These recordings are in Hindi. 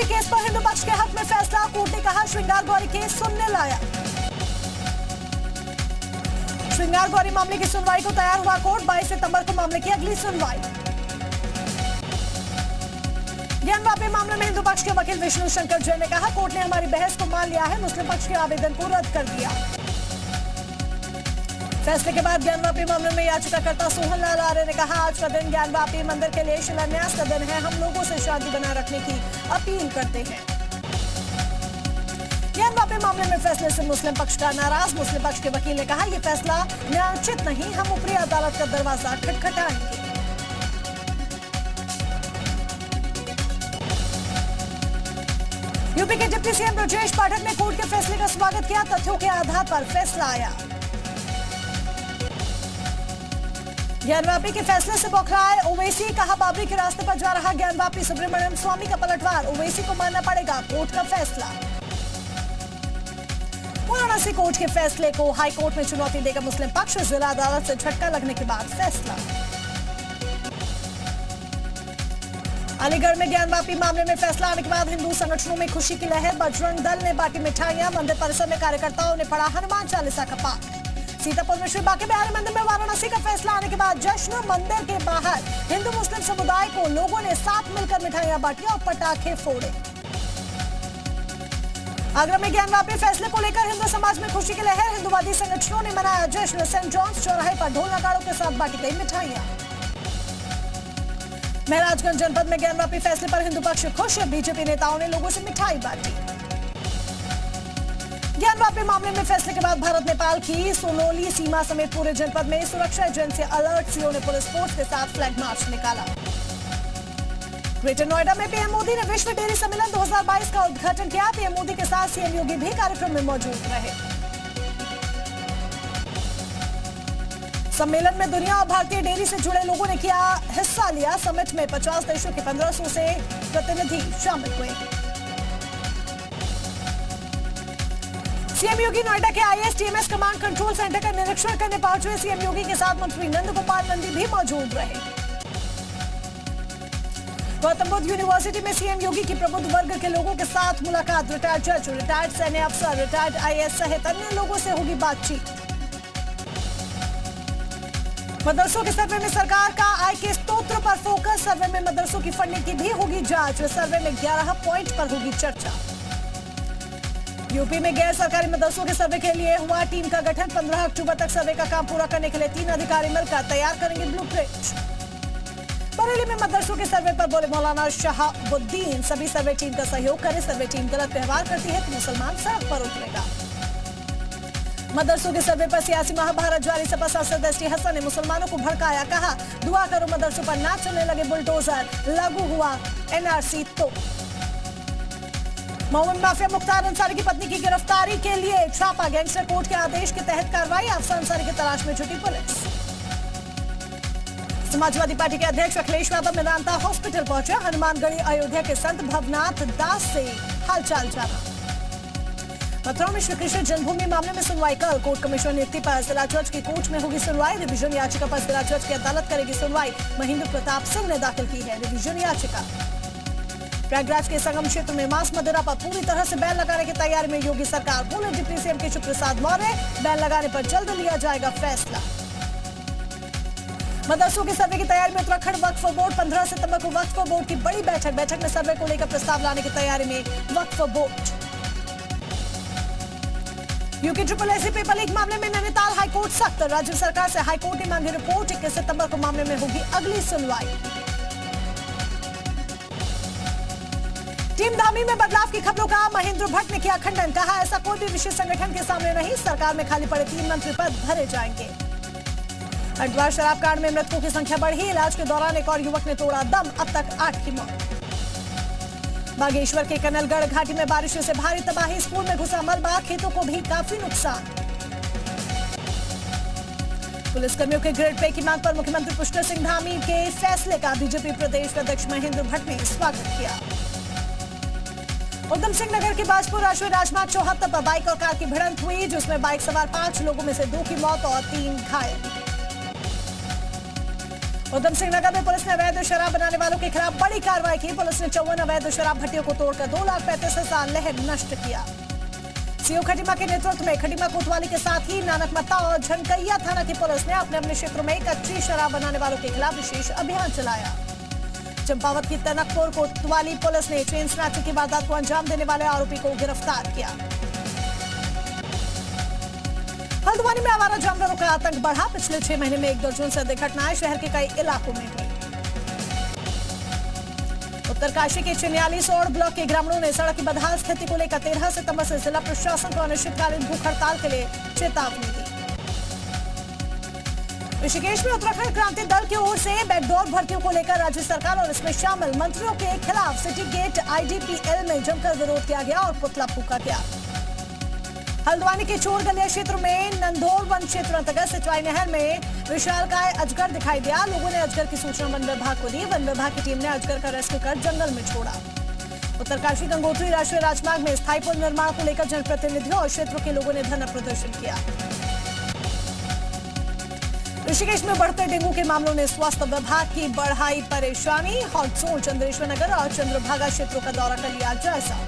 यूपी केस पर हिंदू पक्ष के हक में फैसला, कोर्ट ने कहा श्रृंगार गौरी केस सुनने लाया। श्रृंगार गौरी मामले की सुनवाई को तैयार हुआ कोर्ट, 22 सितंबर को मामले की अगली सुनवाई। ज्ञान वापी मामले में हिंदू पक्ष के वकील विष्णु शंकर जैन ने कहा कोर्ट ने हमारी बहस को मान लिया है, मुस्लिम पक्ष के आवेदन को रद्द कर दिया। फैसले के बाद ज्ञान वापी मामले में याचिकाकर्ता सोहन लाल आर्य ने कहा आज का दिन ज्ञान वापी मंदिर के लिए शिलान्यास का दिन है, हम लोगों से शांति बनाए रखने की अपील करते हैं। ज्ञान वापी मामले में फैसले से मुस्लिम पक्ष का नाराज, मुस्लिम पक्ष के वकील ने कहा यह फैसला न्यायोचित नहीं, हम ऊपरी अदालत का दरवाजा खटखटाएंगे। यूपी के डिप्टी सीएम ब्रजेश पाठक ने कोर्ट के फैसले का स्वागत किया, तथ्यों के आधार पर फैसला आया। ज्ञानवापी के फैसले से बौखलाए ओवैसी, कहा बाबरी के रास्ते पर जा रहा ज्ञानवापी, सुब्रमण्यम स्वामी का पलटवार, ओवैसी को मानना पड़ेगा कोर्ट का फैसला। वाराणसी कोर्ट के फैसले को हाई कोर्ट में चुनौती देगा मुस्लिम पक्ष, जिला अदालत से झटका लगने के बाद फैसला। अलीगढ़ में ज्ञानवापी मामले में फैसला आने के बाद हिंदू संगठनों में खुशी की लहर, बजरंग दल ने बांटी मिठाइयां, मंदिर परिसर में कार्यकर्ताओं ने पढ़ा हनुमान चालीसा का पाठ। सीतापुर में श्री बांके बिहारी मंदिर में वाराणसी का फैसला आने के बाद जश्न, मंदिर के बाहर हिंदू मुस्लिम समुदाय को लोगों ने साथ मिलकर मिठाइयां बांटी और पटाखे फोड़े। आगरा में ज्ञानवापी फैसले को लेकर हिंदू समाज में खुशी की लहर, हिंदूवादी संगठनों ने मनाया जश्न, सेंट जॉन्स चौराहे पर ढोल नगाड़ों के साथ बांटी गई मिठाइयां। महराजगंज जनपद में ज्ञानवापी फैसले पर हिंदू पक्ष खुश, बीजेपी नेताओं ने लोगों से मिठाई बांटी। ज्ञानवापी मामले में फैसले के बाद भारत नेपाल की सोनोली सीमा समेत पूरे जनपद में सुरक्षा एजेंसी अलर्ट, सीओ ने पुलिस फोर्स के साथ फ्लैग मार्च निकाला। ग्रेटर नोएडा में पीएम मोदी ने विश्व डेयरी सम्मेलन 2022 का उद्घाटन किया, पीएम मोदी के साथ सीएम योगी भी कार्यक्रम में मौजूद रहे। सम्मेलन में दुनिया और भारतीय डेयरी से जुड़े लोगों ने किया हिस्सा लिया, समिट में 50 देशों के 1500 से प्रतिनिधि शामिल हुए। सीएम योगी नोएडा के आईएसटीएमएस कमांड कंट्रोल सेंटर का निरीक्षण करने पहुंचे, सीएम योगी के साथ मंत्री नंद गोपाल नंदी भी मौजूद रहे। गौतम बुद्ध यूनिवर्सिटी में सीएम योगी की प्रबुद्ध वर्ग के लोगों के साथ मुलाकात, रिटायर्ड जज, रिटायर्ड सैन्य अफसर, रिटायर्ड आईएएस सहित अन्य लोगों से होगी बातचीत। मदरसों के सर्वे में सरकार का आय के स्रोत पर फोकस, सर्वे में मदरसों की फंडिंग की भी होगी जांच, सर्वे में 11 पॉइंट पर होगी चर्चा। यूपी में गैर सरकारी मदरसों के सर्वे के लिए हुआ टीम का गठन, 15 अक्टूबर तक सर्वे का काम पूरा करने के लिए 3 अधिकारी मिलकर तैयार करेंगे ब्लूप्रिंट। बरेली में मदरसों के सर्वे पर बोले मौलाना शहाबुद्दीन, सभी सर्वे टीम का सहयोग करें, सर्वे टीम गलत व्यवहार करती है तो मुसलमान सड़क पर उतरेगा। मदरसों के सर्वे पर सियासी महाभारत जारी, सपा सांसद एसटी हसन ने मुसलमानों को भड़काया, कहा दुआ करो मदरसों पर ना चलने लगे बुलडोजर, लागू हुआ एनआरसी तो। मोहम्मद माफिया मुख्तार अंसारी की पत्नी की गिरफ्तारी के लिए छापा, गैंगस्टर कोर्ट के आदेश के तहत कार्रवाई, अफसर अंसारी की तलाश में जुटी पुलिस। समाजवादी पार्टी के अध्यक्ष अखिलेश यादव मेदांता हॉस्पिटल पहुंचे, हनुमानगढ़ी अयोध्या के संत भवनाथ दास से हालचाल जाना। मथुरा में श्री कृष्ण जन्मभूमि मामले में सुनवाई कल, कोर्ट कमिश्नर नियुक्ति पर जिला जज की कोर्ट में होगी सुनवाई, रिवीजन याचिका पर जिला जज की अदालत करेगी सुनवाई, महेंद्र प्रताप सिंह ने दाखिल की है रिवीजन याचिका। प्रयागराज के संगम क्षेत्र में मांस मदिरा पर पूरी तरह से बैन लगाने की तैयारी में योगी सरकार, बोले deputy CM Keshav Prasad Maurya, ban लगाने पर जल्द लिया जाएगा फैसला। मदरसों के सर्वे की तैयारी में उत्तराखंड वक्फ बोर्ड, 15 सितंबर को वक्फ बोर्ड की बड़ी बैठक में सर्वे को लेकर प्रस्ताव लाने की तैयारी में वक्फ board. UP triple SC paper leak मामले में नैनीताल हाईकोर्ट सख्त, राज्य सरकार से हाईकोर्ट ने मांगी रिपोर्ट, 21 सितंबर को मामले में होगी अगली सुनवाई। टीम धामी में बदलाव की खबरों का महेंद्र भट्ट ने किया खंडन, कहा ऐसा कोई भी विशेष संगठन के सामने नहीं, सरकार में खाली पड़े 3 मंत्री पद भरे जाएंगे। हरिद्वार शराब कांड में मृतकों की संख्या बढ़ी, इलाज के दौरान एक और युवक ने तोड़ा दम, अब तक 8 की मौत। बागेश्वर के कनलगढ़ घाटी में बारिश से भारी तबाही, स्कूल में घुसा मलबा, खेतों को भी काफी नुकसान। पुलिसकर्मियों के ग्रेड पे की मांग पर मुख्यमंत्री पुष्कर सिंह धामी के फैसले का बीजेपी प्रदेश अध्यक्ष महेंद्र भट्ट ने स्वागत किया। उधम सिंह नगर के बाजपुर राष्ट्रीय राजमार्ग 74 पर बाइक और कार की भिड़ंत हुई, जिसमें बाइक सवार 5 लोगों में से 2 की मौत और 3 घायल। उधम सिंह नगर में पुलिस ने अवैध शराब बनाने वालों के खिलाफ बड़ी कार्रवाई की। पुलिस ने 54 अवैध शराब भट्टियों को तोड़कर 2,35,000 लहर नष्ट किया। सीओ खटीमा के नेतृत्व में खटीमा कोतवाली के साथ ही नानकमत्ता और झनकैया थाना की पुलिस ने अपने अपने क्षेत्रों में कच्ची शराब बनाने वालों के खिलाफ विशेष अभियान चलाया। चंपावत की तनकपुर कोतवाली पुलिस ने चेन स्नैचिंग की वारदात को अंजाम देने वाले आरोपी को गिरफ्तार किया। हल्द्वानी में आवारा जानवरों का आतंक बढ़ा। पिछले 6 महीने में 1 दर्जन से अधिक घटनाएं शहर के कई इलाकों में हुई। उत्तरकाशी के चिन्यालीसोड़ ब्लॉक के ग्रामीणों ने सड़क की बदहाल स्थिति को लेकर 13 सितंबर से जिला प्रशासन को अनिश्चितकालीन भूख हड़ताल के लिए चेतावनी दी। ऋषिकेश में उत्तराखंड क्रांति दल की ओर से बैकडोर भर्तियों को लेकर राज्य सरकार और इसमें शामिल मंत्रियों के खिलाफ सिटी गेट आईडीपीएल में जमकर विरोध किया गया और पुतला फूंका गया। हल्द्वानी के चोर गलिया क्षेत्र में नंदोर वन क्षेत्र अंतर्गत सिचवाई नहर में विशालकाय अजगर दिखाई दिया। लोगों ने अजगर की सूचना वन विभाग को दी। वन विभाग की टीम ने अजगर का रेस्क्यू कर जंगल में छोड़ा। उत्तरकाशी गंगोत्री राष्ट्रीय राजमार्ग में स्थायी पुल निर्माण को लेकर जनप्रतिनिधियों और क्षेत्रों के लोगों ने धरना प्रदर्शन किया। ऋषिकेश में बढ़ते डेंगू के मामलों ने स्वास्थ्य विभाग की बढ़ाई परेशानी। हॉट जोन चंद्रेश्वर नगर और चंद्रभागा क्षेत्रों का दौरा कर लिया जायजा।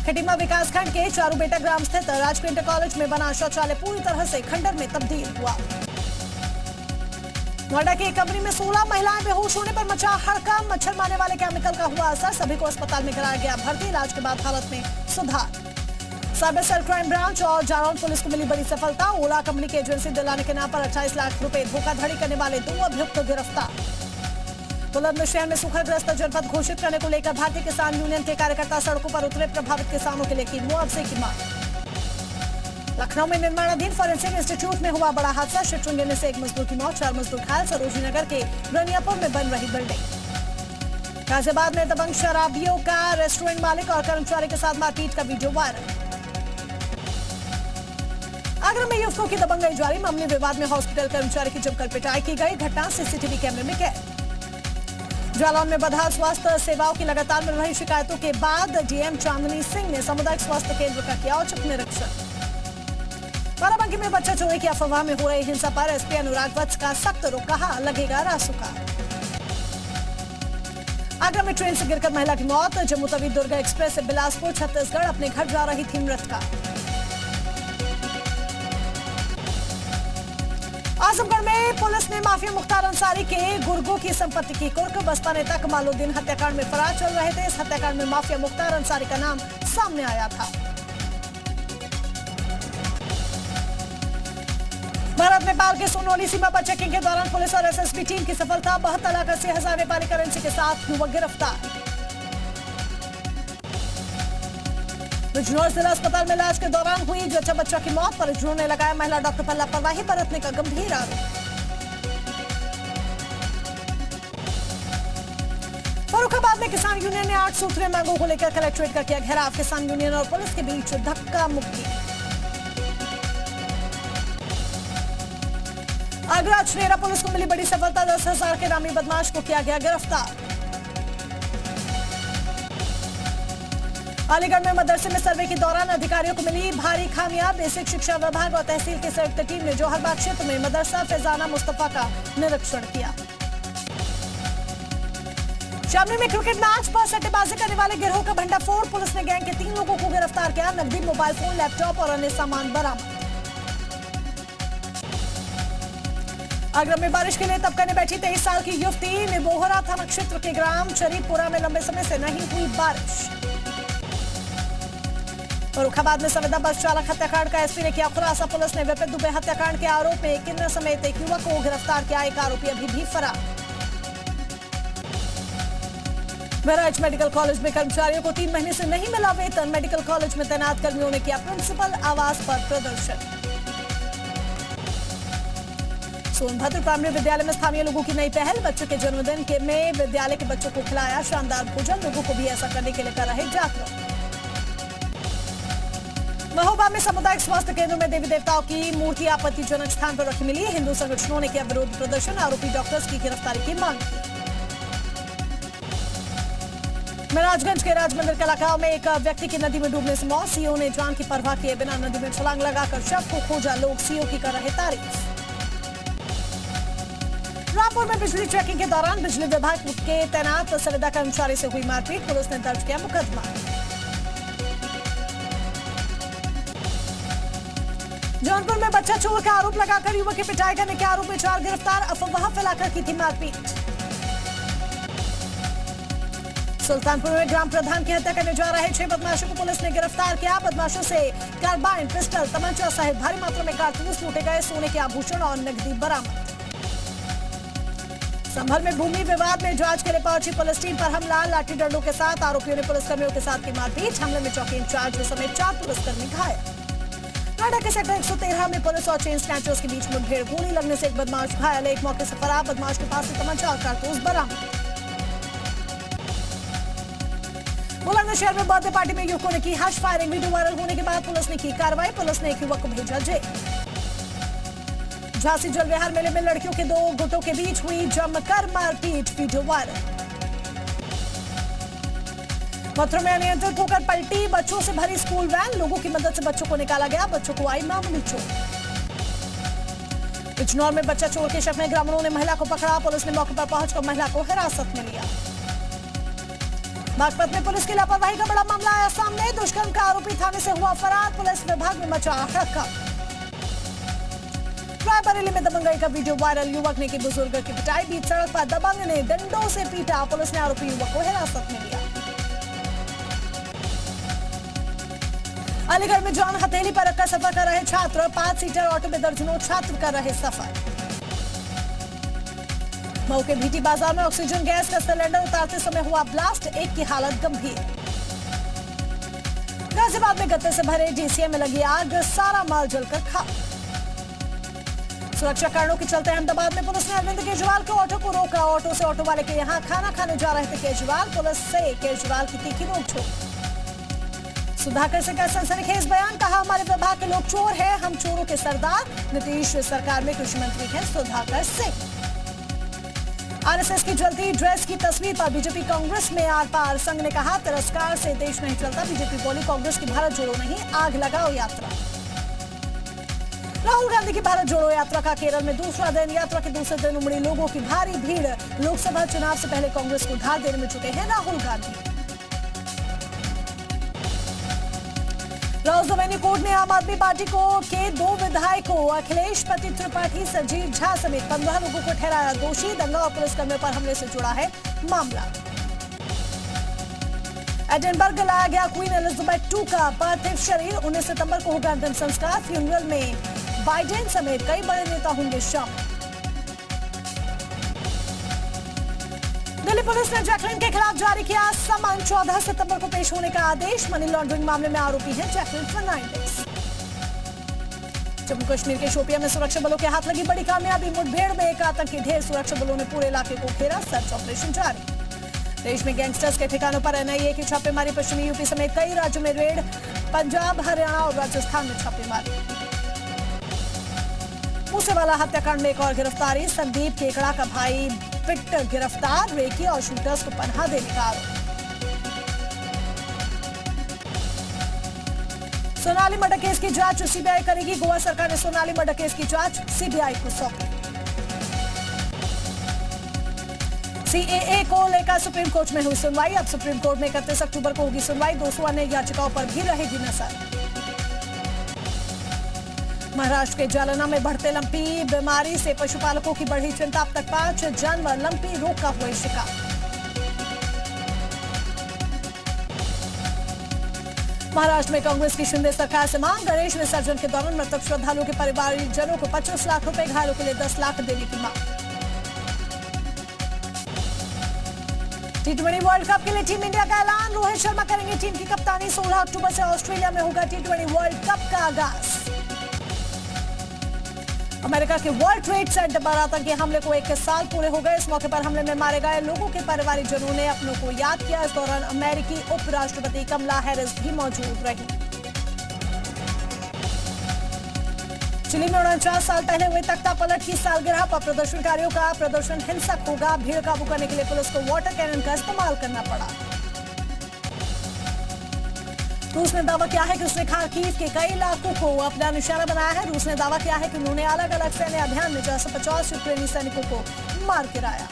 खटीमा विकासखंड के चारूबेटा ग्राम स्थित राजकीय इंटर कॉलेज में बना शौचालय पूरी तरह से खंडर में तब्दील हुआ। नोएडा की एक कंपनी में 16 महिलाएं बेहोश होने पर मचा हड़कंप। मच्छर मारने वाले केमिकल का हुआ असर। सभी को अस्पताल में कराया गया भर्ती। इलाज के बाद हालत में सुधार। साइबर सेल क्राइम ब्रांच और जालौन पुलिस को मिली बड़ी सफलता। ओला कंपनी की एजेंसी दिलाने के नाम पर 28 लाख रुपए धोखाधड़ी करने वाले 2 अभियुक्त गिरफ्तार। बुलंदशहर में सूखाग्रस्त जनपद घोषित करने को लेकर भारतीय किसान यूनियन के कार्यकर्ता सड़कों पर उतरे। प्रभावित किसानों के लिए की मुआवजे की मांग। लखनऊ में निर्माणाधीन फॉरेंसिक इंस्टीट्यूट में हुआ बड़ा हादसा। शटरिंग गिरने से 1 मजदूर की मौत, 4 मजदूर घायल। सरोजनी नगर के रनियापुर में बन रही बिल्डिंग। गाजियाबाद में दबंग शराबियों का रेस्टोरेंट मालिक और कर्मचारी के साथ मारपीट का वीडियो वायरल। आगरा में युवकों की दबंगई जारी। मामले विवाद में हॉस्पिटल कर्मचारी की जमकर पिटाई की गई। घटना सीसीटीवी कैमरे में कैद। जालौन में बदहाल स्वास्थ्य सेवाओं की लगातार मिल रही शिकायतों के बाद डीएम चांदनी सिंह ने सामुदायिक स्वास्थ्य केंद्र का किया औचक निरीक्षण। बाराबंकी में बच्चा चोरी की अफवाह में हो रही हिंसा पर एसपी अनुराग वत्स का सख्त रुख, कहा लगेगा रासुका। आगरा में ट्रेन से गिरकर महिला की मौत। जम्मू तवी दुर्ग एक्सप्रेस से बिलासपुर छत्तीसगढ़ अपने घर जा रही थी मृतका। आजमगढ़ में पुलिस ने माफिया मुख्तार अंसारी के गुर्गों की संपत्ति की कुर्क। बसपा नेता कमालुद्दीन हत्याकांड में फरार चल रहे थे। इस हत्याकांड में माफिया मुख्तार अंसारी का नाम सामने आया था। भारत नेपाल के सोनौली सीमा पर चेकिंग के दौरान पुलिस और एसएसबी टीम की सफलता। 72,80,000 नेपाली करेंसी के साथ युवक गिरफ्तार। बिजनौर जिला अस्पताल में इलाज के दौरान हुई जच्चा बच्चा की मौत। परिजनों ने लगाया महिला डॉक्टर पर लापरवाही बरतने का गंभीर आरोप। फर्रुखाबाद में किसान यूनियन ने 8 सूत्रीय मांगों को लेकर कलेक्ट्रेट का किया घेराव। किसान यूनियन और पुलिस के बीच धक्का मुक्की। आगरा छनेरा पुलिस को मिली बड़ी सफलता। 10,000 के नामी बदमाश को किया गया गिरफ्तार। अलीगढ़ में मदरसे में सर्वे के दौरान अधिकारियों को मिली भारी खामियां। बेसिक शिक्षा विभाग और तहसील की संयुक्त टीम ने जौहरबाग क्षेत्र में मदरसा फैजाना मुस्तफा का निरीक्षण किया। शामली में क्रिकेट मैच पर सट्टेबाजी करने वाले गिरोह का भंडाफोड़। पुलिस ने गैंग के 3 लोगों को गिरफ्तार किया। नकदी, मोबाइल फोन, लैपटॉप और अन्य सामान बरामद। आगरा में बारिश के लिए तपकने बैठी 23 साल की युवती। निबोहरा थाना क्षेत्र के ग्राम शरीफपुरा में लंबे समय से नहीं हुई बारिश। फर्रुखाबाद में संवेदा बस चालक हत्याकांड का एसपी ने किया खुलासा। पुलिस ने विपिन दुबे हत्याकांड के आरोप में किन्नर समेत एक युवक को गिरफ्तार किया। एक आरोपी अभी भी फरार। बहराइच मेडिकल कॉलेज में कर्मचारियों को 3 महीने से नहीं मिला वेतन। मेडिकल कॉलेज में तैनात कर्मियों ने किया प्रिंसिपल आवास पर प्रदर्शन। सोनभद्र प्राइमरी विद्यालय में स्थानीय लोगों की नई पहल। बच्चों के जन्मदिन में विद्यालय के बच्चों को खिलाया शानदार भोजन। लोगों को भी ऐसा करने के लिए कर रहे जागरूक। महोबा में सामुदायिक स्वास्थ्य केंद्र में देवी देवताओं की मूर्ति आपत्तिजनक स्थान पर रखी मिली। हिंदू संगठनों ने किया विरोध प्रदर्शन। आरोपी डॉक्टर्स की गिरफ्तारी की मांग की। महराजगंज के राजमंदिर कलाकाव में एक व्यक्ति की नदी में डूबने से मौत। सीओ ने जान की परवाह किए बिना नदी में छलांग लगाकर शव को खोजा। लोग सीओ की कर रहे तारीफ। रायपुर में बिजली चेकिंग के दौरान बिजली विभाग के तैनात संविदा कर्मचारी से हुई मारपीट, पुलिस ने दर्ज किया मुकदमा। जौनपुर में बच्चा चोर का आरोप लगाकर युवक की पिटाई करने के आरोप में 4 गिरफ्तार, अफवाह फैलाकर की थी मारपीट। सुल्तानपुर में ग्राम प्रधान की हत्या करने जा रहे 6 बदमाशों को पुलिस ने गिरफ्तार किया। बदमाशों से कार्बाइन, पिस्टल, तमंचा सहित भारी मात्रा में कारतूस लूटे गए, सोने के आभूषण और नकदी बरामद। संभल में भूमि विवाद में जांच के लिए पहुंची पुलिस टीम पर हमला, लाठी डंडों के साथ आरोपियों ने पुलिसकर्मियों के साथ की मारपीट। हमले में चौकी इंचार्ज समेत 4 पुलिसकर्मी घायल। नोएडा के सेक्टर 113 में पुलिस और चेन स्नैचर्स के बीच मुठभेड़, गोली लगने से एक बदमाश घायल, एक मौके से फरार, बदमाश के पास से तमंचा और कारतूस बरामद। बुलंदशहर में बर्थडे पार्टी में युवकों ने की हैश फायरिंग, वीडियो वायरल होने के बाद पुलिस ने की कार्रवाई, पुलिस ने एक युवक को भेजा जेल। झांसी जल विहार मेले में लड़कियों के 2 गुटों के बीच हुई जमकर मारपीट, वीडियो वायरल। मथुरा में अनियंत्रित होकर पलटी बच्चों से भरी स्कूल वैन, लोगों की मदद से बच्चों को निकाला गया, बच्चों को आई मामूली चोट। बिजनौर में बच्चा चोर के शक में ग्रामीणों ने महिला को पकड़ा, पुलिस ने मौके पर पहुंचकर महिला को हिरासत में लिया। बागपत में पुलिस की लापरवाही का बड़ा मामला आया सामने, दुष्कर्म का आरोपी थाने से हुआ फरार, पुलिस विभाग में मचा हड़कंप। रायबरेली में दबंगई का वीडियो वायरल, युवक ने की बुजुर्ग की पिटाई, बीच सड़क पर दबंग ने डंडों से पीटा, पुलिस ने आरोपी युवक को हिरासत में लिया। अलीगढ़ में जॉन हथेली पर रखकर सफर कर रहे छात्र, 5 सीटर ऑटो में दर्जनों छात्र कर रहे सफर। मऊ के भीटी बाजार में ऑक्सीजन गैस का सिलेंडर उतारते समय हुआ ब्लास्ट, एक की हालत गंभीर। गाजियाबाद में गत्ते से भरे डीसीए में लगी आग, सारा माल जलकर खाक। सुरक्षा कारणों के चलते अहमदाबाद में पुलिस ने अरविंद केजरीवाल के ऑटो को रोका, ऑटो से ऑटो वाले के यहां खाना खाने जा रहे थे केजरीवाल, पुलिस से केजरीवाल की तीखी नोकझोंक। सुधाकर सिंह का सनसनीखेज बयान, कहा हमारे विभाग के लोग चोर हैं, हम चोरों के सरदार, नीतीश सरकार में कृषि मंत्री हैं सुधाकर सिंह। आरएसएस की जल्दी ड्रेस की तस्वीर पर बीजेपी कांग्रेस में आर पार, संघ ने कहा तिरस्कार से देश नहीं चलता, बीजेपी बोली कांग्रेस की भारत जोड़ो नहीं आग लगाओ यात्रा। राहुल गांधी की भारत जोड़ो यात्रा का केरल में दूसरा दिन, यात्रा के दूसरे दिन उमड़ी लोगों की भारी भीड़, लोकसभा चुनाव से पहले कांग्रेस को धार देने में जुटे हैं राहुल गांधी। राउजोवेनी कोर्ट ने आम आदमी पार्टी के 2 विधायकों अखिलेश पति त्रिपाठी, संजीव झा समेत 15 लोगों को ठहराया दोषी, दंगा और पुलिसकर्मियों पर हमले से जुड़ा है मामला। एडिनबर्ग लाया गया क्वीन एलिजाबेथ II का पार्थिव शरीर, 19 सितंबर को होगा अंतिम संस्कार, फ्यूनरल में बाइडेन समेत कई बड़े नेता होंगे शामिल। दिल्ली पुलिस ने जैकलिन के खिलाफ जारी किया समन, 14 सितंबर को पेश होने का आदेश, मनी लॉन्ड्रिंग मामले में आरोपी है जैकलिन फर्नांडिस। जम्मू कश्मीर के शोपियां में सुरक्षा बलों के हाथ लगी बड़ी कामयाबी, मुठभेड़ में एक आतंकी ढेर, सुरक्षा बलों ने पूरे इलाके को घेरा, सर्च ऑपरेशन जारी। देश में गैंगस्टर्स के ठिकानों पर एनआईए की छापेमारी, पश्चिमी यूपी समेत कई राज्यों में रेड, पंजाब, हरियाणा और राजस्थान में छापेमारी। मूसेवाला हत्याकांड में एक और गिरफ्तारी, संदीप केकड़ा का भाई विक्टर गिरफ्तार, रेकी और शूटर्स को पनाह देने का आरोप। सोनाली मर्डर केस की जांच सीबीआई करेगी, गोवा सरकार ने सोनाली मर्डर केस की जांच सीबीआई को सौंपी। सीएए को लेकर सुप्रीम कोर्ट में हुई सुनवाई, अब सुप्रीम कोर्ट में 31 अक्टूबर को होगी सुनवाई, 200 अन्य याचिकाओं पर भी रहेगी नजर। महाराष्ट्र के जालना में बढ़ते लंपी बीमारी से पशुपालकों की बढ़ी चिंता, अब तक 5 जानवर लंपी रोग का हुए शिकार। महाराष्ट्र में कांग्रेस की शिंदे सरकार से मांग, गणेश विसर्जन के दौरान मृतक श्रद्धालुओं के परिवारजनों को 25 लाख रुपए, घायलों के लिए 10 लाख देने की मांग। T20 वर्ल्ड कप के लिए टीम इंडिया का ऐलान, रोहित शर्मा करेंगे टीम की कप्तानी, 16 अक्टूबर से ऑस्ट्रेलिया में होगा T20 वर्ल्ड कप का आगाज। अमेरिका के वर्ल्ड ट्रेड सेंटर पर आतंकी हमले को 21 साल पूरे हो गए, इस मौके पर हमले में मारे गए लोगों के परिवारजनों ने अपनों को याद किया, इस दौरान अमेरिकी उपराष्ट्रपति कमला हैरिस भी मौजूद रही। चिली में 49 साल पहले हुए तख्ता पलट की सालगिरह पर प्रदर्शनकारियों का प्रदर्शन हिंसक होगा, भीड़ काबू करने के लिए पुलिस को वाटर कैनन का इस्तेमाल करना पड़ा। रूस ने दावा किया है कि उसने खार्किव के कई इलाकों को अपना निशाना बनाया है। रूस ने दावा किया है कि उन्होंने अलग अलग सैन्य अभियान में 450 यूक्रेनी सैनिकों को मार गिराया।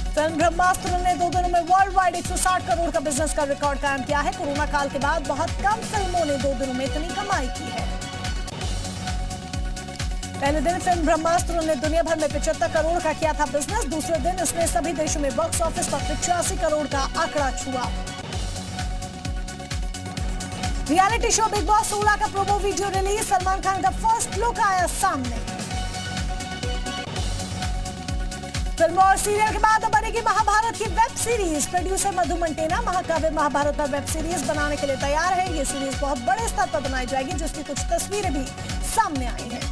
फिल्म ब्रह्मास्त्र ने 2 दिनों में वर्ल्ड वाइड 160 करोड़ का बिजनेस का रिकॉर्ड कायम किया है। कोरोना काल के बाद बहुत कम फिल्मों ने 2 दिनों में इतनी कमाई की है। पहले दिन फिल्म ब्रह्मास्त्र ने दुनिया भर में 75 करोड़ का किया था बिजनेस। दूसरे दिन इसने सभी देशों में बॉक्स ऑफिस पर 85 करोड़ का आंकड़ा छुआ। रियलिटी शो बिग बॉस 16 का promo video release. Salman Khan का फर्स्ट लुक आया सामने। फिल्म और सीरियल के बाद अब बनेगी महाभारत की वेब सीरीज। प्रोड्यूसर मधु मंटेना महाकाव्य महाभारत पर वेब सीरीज बनाने के लिए तैयार है। ये सीरीज बहुत बड़े स्तर पर बनाई जाएगी, जिसकी कुछ तस्वीरें भी सामने आई हैं।